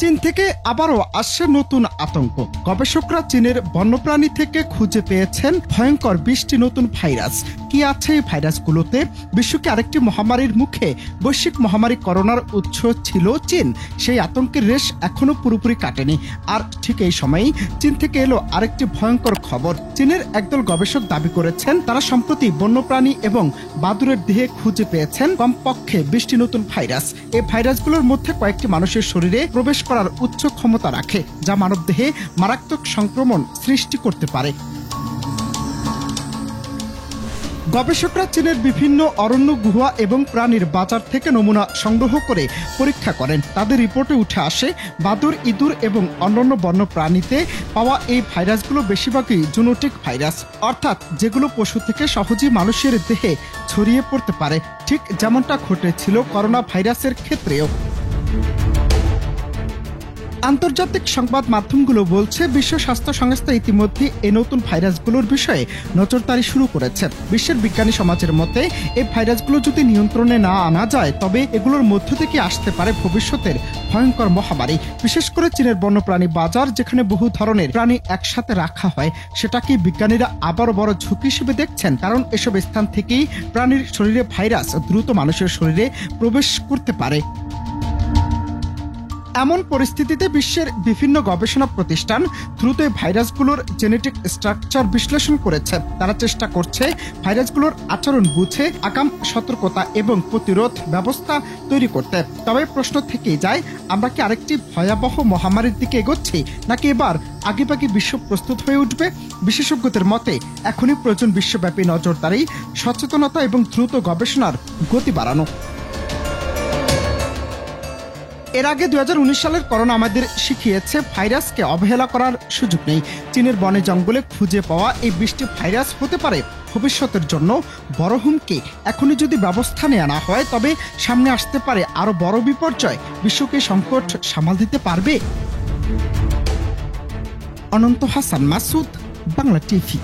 চীন থেকে আবারও আসছে নতুন আতঙ্ক। গবেষকরা চীনের বন্যপ্রাণী থেকে খুঁজে পেয়েছেন ভয়ঙ্কর 20টি নতুন ভাইরাস। কি আছে এই ভাইরাসগুলোতে? বিশ্বকে আরেকটি মহামারীর মুখে। বৈশ্বিক মহামারী করোনার উৎস ছিল চীন। সেই আতঙ্কের রেশ এখনো পুরোপুরি কাটেনি। আর ঠিক এই সময়েই চীন থেকে এলো আরেকটি ভয়ঙ্কর খবর। চীনের একদল গবেষক দাবি করেছেন তারা সম্প্রতি বন্যপ্রাণী এবং বাদুড়ের দেহে খুঁজে পেয়েছেন কমপক্ষে 20টি নতুন ভাইরাস। এই ভাইরাসগুলোর মধ্যে কয়েকটি মানুষের শরীরে প্রবেশ করার উচ্চ ক্ষমতা রাখে, যা মানবদেহে মারাত্মক সংক্রমণ সৃষ্টি করতে পারে। গবেষকরা চীনের বিভিন্ন অরণ্য, গুহা এবং প্রাণীর বাজার থেকে নমুনা সংগ্রহ করে পরীক্ষা করেন। তাদের রিপোর্টে উঠে আসে বাদুড়, ইঁদুর এবং অন্যান্য বন্য প্রাণীতে পাওয়া এই ভাইরাসগুলো বেশিরভাগই জুনোটিক ভাইরাস, অর্থাৎ যেগুলো পশু থেকে সহজেই মানুষের দেহে ছড়িয়ে পড়তে পারে, ঠিক যেমনটা ঘটেছিল করোনা ভাইরাসের ক্ষেত্রেও। আন্তর্জাতিক সংবাদ মাধ্যমগুলো বলছে বিশ্ব স্বাস্থ্য সংস্থা ইতিমধ্যে এই নতুন ভাইরাসগুলোর বিষয়ে নজরদারি শুরু করেছে। বিশ্বের বিজ্ঞানী সমাজের মতে এই ভাইরাসগুলো যদি নিয়ন্ত্রণে না আনা যায় তবে এগুলোর মধ্য থেকে আসতে পারে ভবিষ্যতের ভয়ঙ্কর মহামারী। বিশেষ করে চীনের বন্যপ্রাণী বাজার, যেখানে বহু ধরনের প্রাণী একসাথে রাখা হয়, সেটাকে বিজ্ঞানীরা আবারও বড় ঝুঁকি হিসেবে দেখছেন, কারণ এসব স্থান থেকেই প্রাণীর শরীরে ভাইরাস দ্রুত মানুষের শরীরে প্রবেশ করতে পারে। এমন পরিস্থিতিতে বিশ্বের বিভিন্ন গবেষণা প্রতিষ্ঠান দ্রুত ভাইরাসগুলোর জেনেটিক স্ট্রাকচার বিশ্লেষণ করেছে। তারা চেষ্টা করছে ভাইরাসগুলোর আচরণ বুঝে আগাম সতর্কতা এবং প্রতিরোধ ব্যবস্থা তৈরি করতে। তবে প্রশ্ন থেকেই যায়, আমরা কি আরেকটি ভয়াবহ মহামারীর দিকে এগোচ্ছি, নাকি এবার আগেভাগে বিশ্ব প্রস্তুত হয়ে উঠবে? বিশেষজ্ঞদের মতে এখনই প্রয়োজন বিশ্বব্যাপী নজরদারি, সচেতনতা এবং দ্রুত গবেষণার গতি বাড়ানো। এর আগে 2019 সালের করোনা আমাদের শিখিয়েছে ভাইরাসকে অবহেলা করার সুযোগ নেই। চীনের বনে জঙ্গলে খুঁজে পাওয়া এই 20টি ভাইরাস হতে পারে ভবিষ্যতের জন্য বড় হুমকি। এখনই যদি ব্যবস্থা নেওয়া না হয় তবে সামনে আসতে পারে আরো বড় বিপর্যয়। বিশ্বকে সংকট সামাল দিতে পারবে? অনন্ত হাসান মাসুদ, বাংলা টিভি।